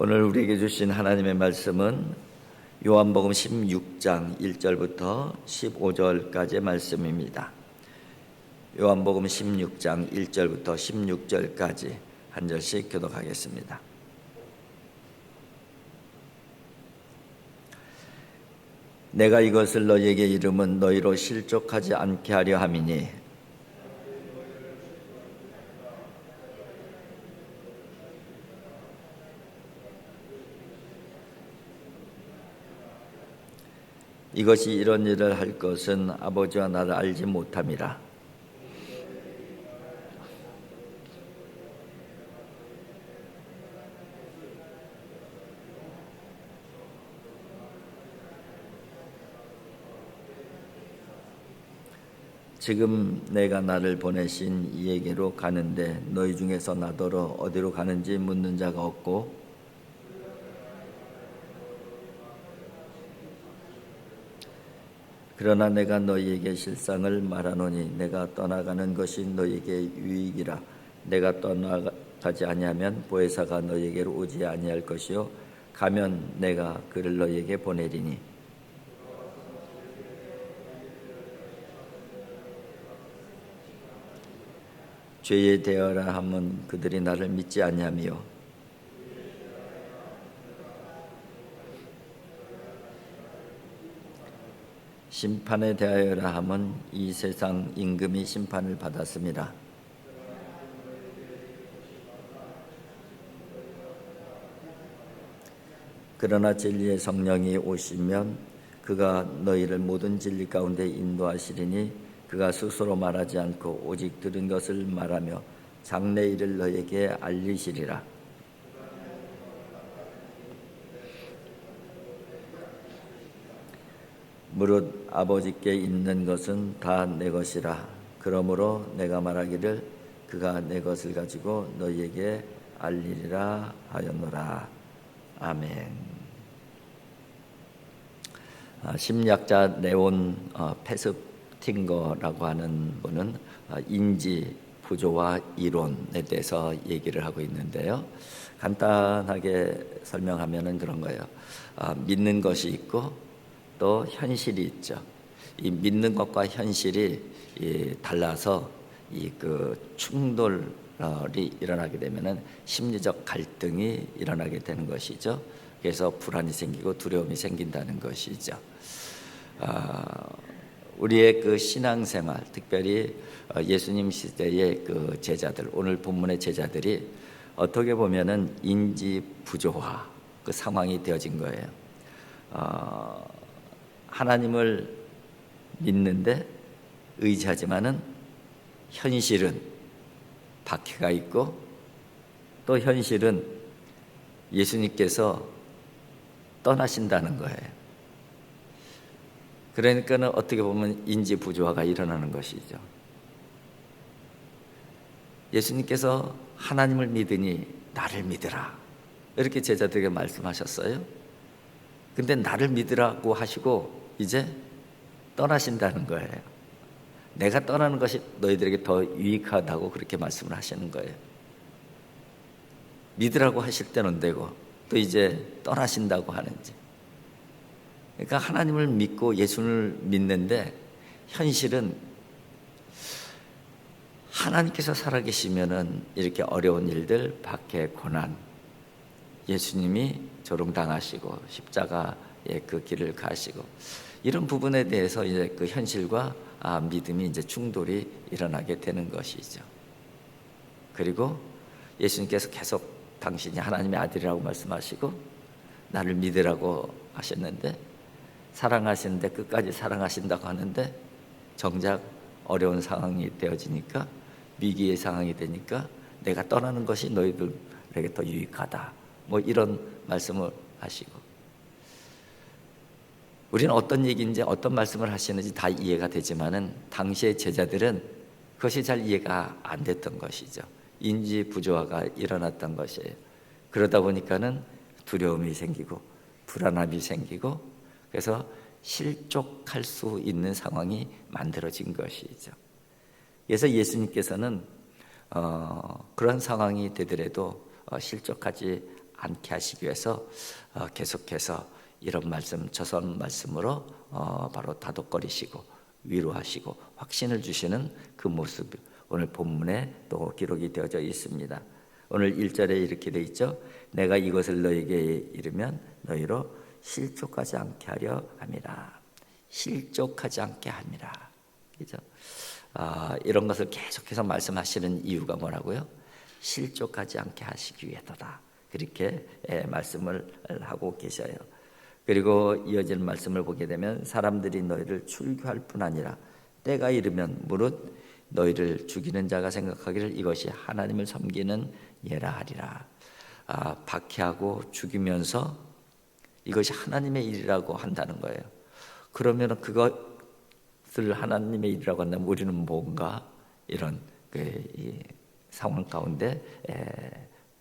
오늘 우리에게 주신 하나님의 말씀은 요한복음 16장 1절부터 15절까지의 말씀입니다. 요한복음 16장 1절부터 16절까지 한 절씩 교독하겠습니다. 내가 이것을 너희에게 이름은 너희로 실족하지 않게 하려 함이니 이것이 이런 일을 할 것은 아버지와 나를 알지 못함이라. 지금 내가 나를 보내신 이에게로 가는데 너희 중에서 나더러 어디로 가는지 묻는 자가 없고 그러나 내가 너희에게 실상을 말하노니 내가 떠나가는 것이 너희에게 유익이라. 내가 떠나가지 아니하면 보혜사가 너희에게로 오지 아니할 것이요 가면 내가 그를 너희에게 보내리니 죄에 대하라 하면 그들이 나를 믿지 아니하며 심판에 대하여라 하면 이 세상 임금이 심판을 받았습니다. 그러나 진리의 성령이 오시면 그가 너희를 모든 진리 가운데 인도하시리니 그가 스스로 말하지 않고 오직 들은 것을 말하며 장래 일을 너희에게 알리시리라. 무릇 아버지께 있는 것은 다 내 것이라. 그러므로 내가 말하기를 그가 내 것을 가지고 너희에게 알리리라 하였노라. 아멘. 심리학자 레온 페스팅거라고 하는 분은 인지 부조화 이론에 대해서 얘기를 하고 있는데요. 간단하게 설명하면은 그런 거예요. 믿는 것이 있고 또 현실이 있죠. 이 믿는 것과 현실이 달라서 그 충돌이 일어나게 되면은 심리적 갈등이 일어나게 되는 것이죠. 그래서 불안이 생기고 두려움이 생긴다는 것이죠. 우리의 그 신앙생활, 특별히 예수님 시대의 그 제자들, 오늘 본문의 제자들이 어떻게 보면은 인지 부조화 그 상황이 되어진 거예요. 하나님을 믿는데 의지하지만은 현실은 박해가 있고 또 현실은 예수님께서 떠나신다는 거예요. 그러니까는 어떻게 보면 인지 부조화가 일어나는 것이죠. 예수님께서 하나님을 믿으니 나를 믿으라 이렇게 제자들에게 말씀하셨어요. 근데 나를 믿으라고 하시고 이제 떠나신다는 거예요. 내가 떠나는 것이 너희들에게 더 유익하다고 그렇게 말씀을 하시는 거예요. 믿으라고 하실 때는 되고 또 이제 떠나신다고 하는지. 그러니까 하나님을 믿고 예수를 믿는데 현실은 하나님께서 살아계시면은 이렇게 어려운 일들, 박해, 고난, 예수님이 조롱당하시고 십자가의 그 길을 가시고 이런 부분에 대해서 이제 그 현실과 믿음이 이제 충돌이 일어나게 되는 것이죠. 그리고 예수님께서 계속 당신이 하나님의 아들이라고 말씀하시고 나를 믿으라고 하셨는데 사랑하시는데 끝까지 사랑하신다고 하는데 정작 어려운 상황이 되어지니까 위기의 상황이 되니까 내가 떠나는 것이 너희들에게 더 유익하다. 뭐 이런 말씀을 하시고 우리는 어떤 얘기인지 어떤 말씀을 하시는지 다 이해가 되지만은 당시의 제자들은 그것이 잘 이해가 안 됐던 것이죠. 인지 부조화가 일어났던 것이에요. 그러다 보니까는 두려움이 생기고 불안함이 생기고 그래서 실족할 수 있는 상황이 만들어진 것이죠. 그래서 예수님께서는 그런 상황이 되더라도 실족하지 않게 하시기 위해서 계속해서 이런 말씀, 저선 말씀으로 바로 다독거리시고 위로하시고 확신을 주시는 그 모습, 오늘 본문에 또 기록이 되어져 있습니다. 오늘 1절에 이렇게 되어 있죠. 내가 이것을 너에게 이르면 너희로 실족하지 않게 하려 함이라. 실족하지 않게 함이라. 그죠? 이런 것을 계속해서 말씀하시는 이유가 뭐라고요? 실족하지 않게 하시기 위해서다. 그렇게 말씀을 하고 계셔요. 그리고 이어지는 말씀을 보게 되면 사람들이 너희를 출교할 뿐 아니라 때가 이르면 무릇 너희를 죽이는 자가 생각하기를 이것이 하나님을 섬기는 예라 하리라. 박해하고 죽이면서 이것이 하나님의 일이라고 한다는 거예요. 그러면 그것을 하나님의 일이라고 한다면 우리는 뭔가 이런 이 상황 가운데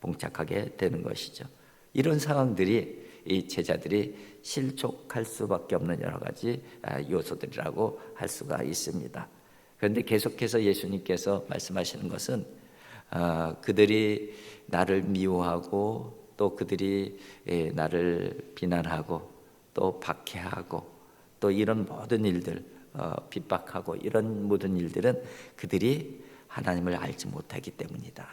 봉착하게 되는 것이죠. 이런 상황들이 이 제자들이 실족할 수밖에 없는 여러 가지 요소들이라고 할 수가 있습니다. 그런데 계속해서 예수님께서 말씀하시는 것은 그들이 나를 미워하고 또 그들이 나를 비난하고 또 박해하고 또 이런 모든 일들 핍박하고 이런 모든 일들은 그들이 하나님을 알지 못하기 때문이다.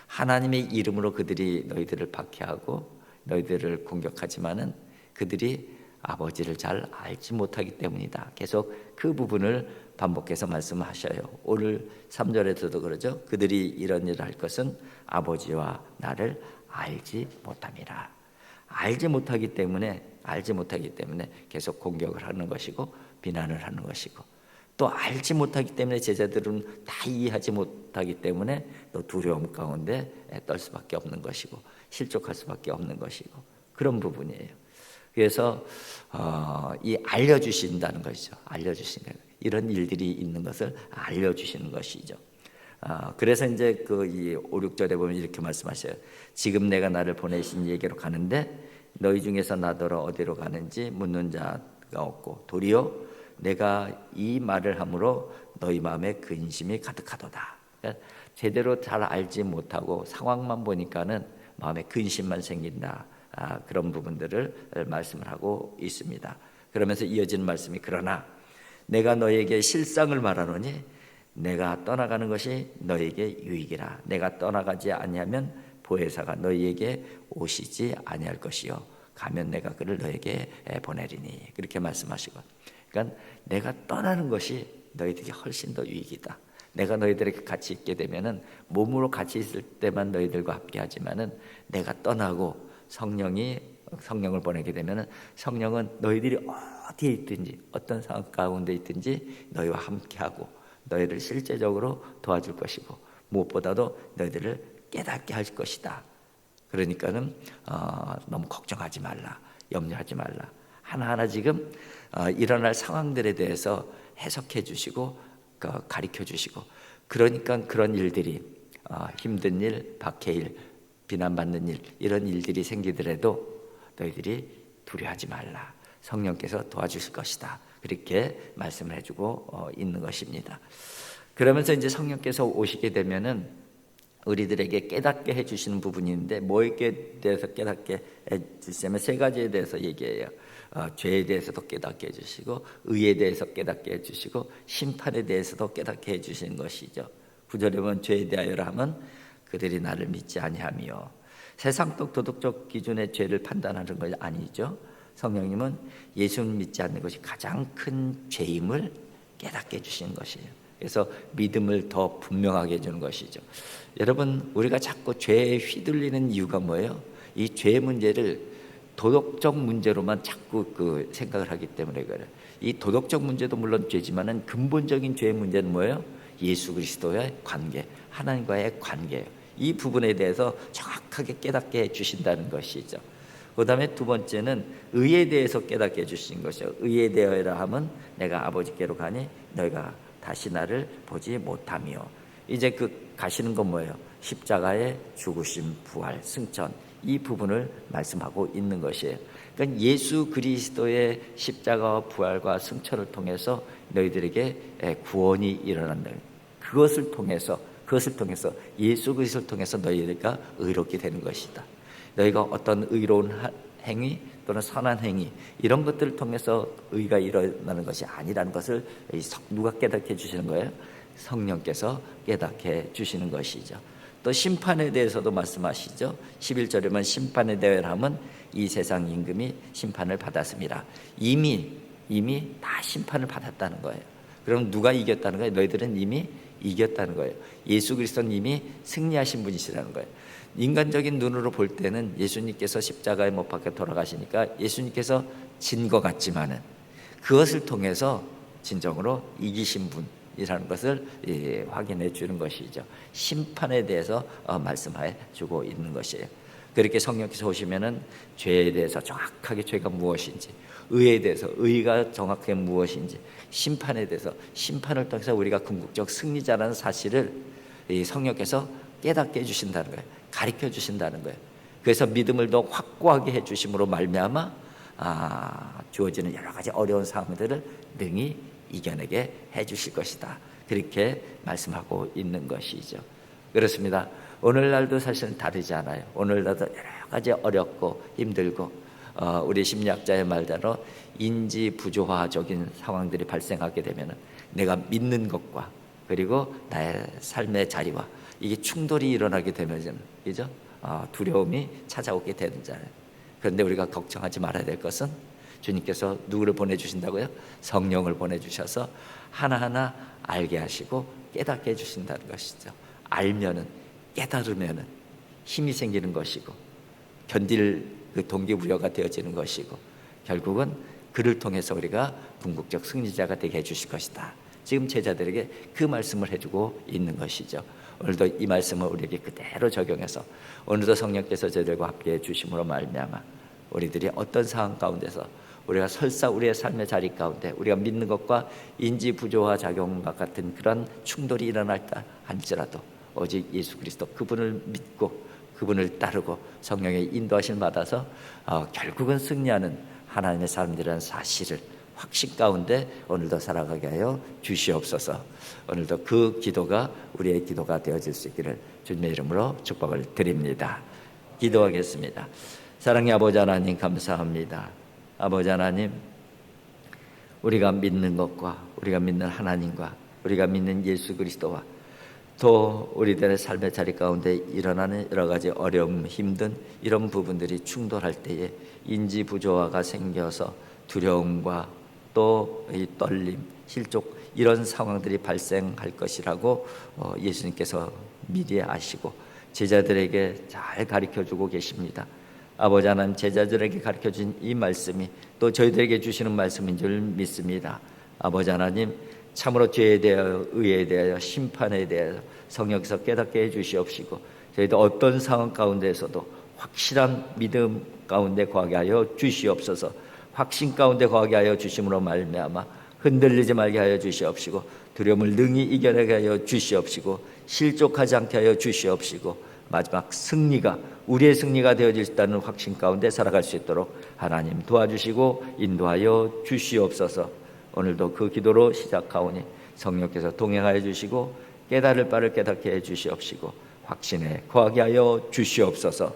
하나님의 이름으로 그들이 너희들을 박해하고 너희들을 공격하지만은 그들이 아버지를 잘 알지 못하기 때문이다. 계속 그 부분을 반복해서 말씀하셔요. 오늘 3절에서도 그러죠. 그들이 이런 일을 할 것은 아버지와 나를 알지 못함이라. 알지 못하기 때문에 계속 공격을 하는 것이고 비난을 하는 것이고 또 알지 못하기 때문에 제자들은 다 이해하지 못하기 때문에 또 두려움 가운데 떨 수밖에 없는 것이고 실족할 수밖에 없는 것이고 그런 부분이에요. 그래서 이 알려주신다는 것이죠. 알려주시는 이런 일들이 있는 것을 알려주시는 것이죠. 그래서 이제 이 5, 6절에 보면 이렇게 말씀하셔요. 지금 내가 나를 보내신 이에게로 가는데 너희 중에서 나더러 어디로 가는지 묻는 자가 없고 도리어 내가 이 말을 함으로 너희 마음에 근심이 가득하도다. 그러니까 제대로 잘 알지 못하고 상황만 보니까는 마음에 근심만 생긴다. 그런 부분들을 말씀을 하고 있습니다. 그러면서 이어지는 말씀이 그러나 내가 너에게 실상을 말하노니 내가 떠나가는 것이 너에게 유익이라. 내가 떠나가지 아니하면 보혜사가 너희에게 오시지 아니할 것이요 가면 내가 그를 너에게 보내리니. 그렇게 말씀하시고, 그러니까 내가 떠나는 것이 너희들에게 훨씬 더 유익이다. 내가 너희들에게 같이 있게 되면은 몸으로 같이 있을 때만 너희들과 함께하지만은 내가 떠나고 성령을 보내게 되면은 성령은 너희들이 어디에 있든지 어떤 상황 가운데 있든지 너희와 함께하고 너희를 실제적으로 도와줄 것이고 무엇보다도 너희들을 깨닫게 할 것이다. 그러니까는 너무 걱정하지 말라, 염려하지 말라. 하나하나 지금 일어날 상황들에 대해서 해석해 주시고 가르쳐 주시고, 그러니까 그런 일들이 힘든 일, 박해일, 비난받는 일, 이런 일들이 생기더라도 너희들이 두려워하지 말라. 성령께서 도와주실 것이다. 그렇게 말씀을 해주고 있는 것입니다. 그러면서 이제 성령께서 오시게 되면은 우리들에게 깨닫게 해주시는 부분이 있는데, 뭐에 대해서 깨닫게 해주시냐면 세 가지에 대해서 얘기해요. 죄에 대해서도 깨닫게 해주시고, 의에 대해서 깨닫게 해주시고, 심판에 대해서도 깨닫게 해주시는 것이죠. 9절에 보면 죄에 대하여라 하면 그들이 나를 믿지 아니하며, 세상적 도덕적 기준의 죄를 판단하는 것이 아니죠. 성령님은 예수를 믿지 않는 것이 가장 큰 죄임을 깨닫게 해주시는 것이에요. 그래서 믿음을 더 분명하게 해주는 것이죠. 여러분, 우리가 자꾸 죄에 휘둘리는 이유가 뭐예요? 이 죄 문제를 도덕적 문제로만 자꾸 생각을 하기 때문에 그래요. 이 도덕적 문제도 물론 죄지만은 근본적인 죄의 문제는 뭐예요? 예수 그리스도의 관계, 하나님과의 관계예요. 이 부분에 대해서 정확하게 깨닫게 해주신다는 것이죠. 그 다음에 두 번째는 의에 대해서 깨닫게 해주신 것이죠. 의에 대하여라 하면 내가 아버지께로 가니 너희가 다시 나를 보지 못하며, 이제 가시는 건 뭐예요? 십자가의 죽으심, 부활, 승천, 이 부분을 말씀하고 있는 것이에요. 그러니까 예수 그리스도의 십자가와 부활과 승천을 통해서 너희들에게 구원이 일어난다. 그것을 통해서 예수 그리스도를 통해서 너희가 의롭게 되는 것이다. 너희가 어떤 의로운 행위 또는 선한 행위 이런 것들을 통해서 의가 일어나는 것이 아니라는 것을 누가 깨닫게 해주시는 거예요? 성령께서 깨닫게 해주시는 것이죠. 또 심판에 대해서도 말씀하시죠. 11절에만 심판에 대하면 이 세상 임금이 심판을 받았습니다. 이미 다 심판을 받았다는 거예요. 그럼 누가 이겼다는 거예요? 너희들은 이미 이겼다는 거예요. 예수 그리스도는 이미 승리하신 분이시라는 거예요. 인간적인 눈으로 볼 때는 예수님께서 십자가에 못 박혀 돌아가시니까 예수님께서 진 것 같지만은 그것을 통해서 진정으로 이기신 분이라는 것을 확인해 주는 것이죠. 심판에 대해서 말씀해 주고 있는 것이에요. 그렇게 성령께서 오시면은 죄에 대해서 정확하게 죄가 무엇인지, 의에 대해서 의가 정확하게 무엇인지, 심판에 대해서 심판을 통해서 우리가 궁극적 승리자라는 사실을 이 성령께서 깨닫게 해주신다는 거예요. 가르쳐 주신다는 거예요. 그래서 믿음을 더 확고하게 해주심으로 말미암아 주어지는 여러 가지 어려운 상황들을 능히 이겨내게 해주실 것이다. 그렇게 말씀하고 있는 것이죠. 그렇습니다. 오늘날도 사실은 다르지 않아요. 오늘날도 여러 가지 어렵고 힘들고 우리 심리학자의 말대로 인지 부조화적인 상황들이 발생하게 되면 내가 믿는 것과 그리고 나의 삶의 자리와 이게 충돌이 일어나게 되면 그죠? 두려움이 찾아오게 되잖아요. 그런데 우리가 걱정하지 말아야 될 것은 주님께서 누구를 보내주신다고요? 성령을 보내주셔서 하나하나 알게 하시고 깨닫게 해주신다는 것이죠. 알면은 깨달으면은 힘이 생기는 것이고 견딜 그 동기부여가 되어지는 것이고 결국은 그를 통해서 우리가 궁극적 승리자가 되게 해주실 것이다. 지금 제자들에게 그 말씀을 해주고 있는 것이죠. 오늘도 이 말씀을 우리에게 그대로 적용해서 오늘도 성령께서 저희들과 함께해 주심으로 말미암아 우리들이 어떤 상황 가운데서 우리가 설사 우리의 삶의 자리 가운데 우리가 믿는 것과 인지 부조화 작용과 같은 그런 충돌이 일어날다 할지라도 오직 예수 그리스도 그분을 믿고 그분을 따르고 성령의 인도하심을 받아서 결국은 승리하는 하나님의 사람들이라는 사실을 확신 가운데 오늘도 살아가게 하여 주시옵소서. 오늘도 그 기도가 우리의 기도가 되어질 수 있기를 주님의 이름으로 축복을 드립니다. 기도하겠습니다. 사랑의 아버지 하나님 감사합니다. 아버지 하나님, 우리가 믿는 것과 우리가 믿는 하나님과 우리가 믿는 예수 그리스도와 또 우리들의 삶의 자리 가운데 일어나는 여러 가지 어려움, 힘든 이런 부분들이 충돌할 때에 인지 부조화가 생겨서 두려움과 또 이 떨림, 실족 이런 상황들이 발생할 것이라고 예수님께서 미리 아시고 제자들에게 잘 가르쳐주고 계십니다. 아버지 하나님, 제자들에게 가르쳐준 이 말씀이 또 저희들에게 주시는 말씀인 줄 믿습니다. 아버지 하나님, 참으로 죄에 대하여 의에 대하여 심판에 대하여 성령께서 깨닫게 해주시옵시고 저희도 어떤 상황 가운데에서도 확실한 믿음 가운데 거하게 하여 주시옵소서. 확신 가운데 거하게 하여 주심으로 말미암아 흔들리지 말게 하여 주시옵시고 두려움을 능히 이겨내게 하여 주시옵시고 실족하지 않게 하여 주시옵시고 마지막 승리가 우리의 승리가 되어질다는 확신 가운데 살아갈 수 있도록 하나님 도와주시고 인도하여 주시옵소서. 오늘도 그 기도로 시작하오니 성령께서 동행하여 주시고 깨달을 바를 깨닫게 해 주시옵시고 확신에 거하게 하여 주시옵소서.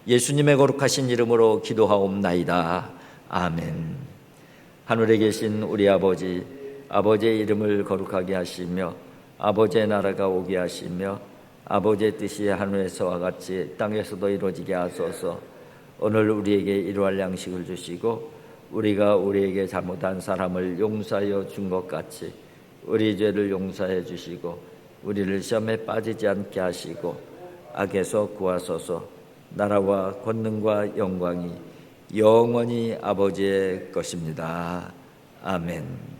예수님의 거룩하신 이름으로 기도하옵나이다. 아멘. 하늘에 계신 우리 아버지, 아버지의 이름을 거룩하게 하시며 아버지의 나라가 오게 하시며 아버지의 뜻이 하늘에서와 같이 땅에서도 이루어지게 하소서. 오늘 우리에게 일용할 양식을 주시고 우리가 우리에게 잘못한 사람을 용서하여 준 것 같이 우리 죄를 용서해 주시고 우리를 시험에 빠지지 않게 하시고 악에서 구하소서. 나라와 권능과 영광이 영원히 아버지의 것입니다. 아멘.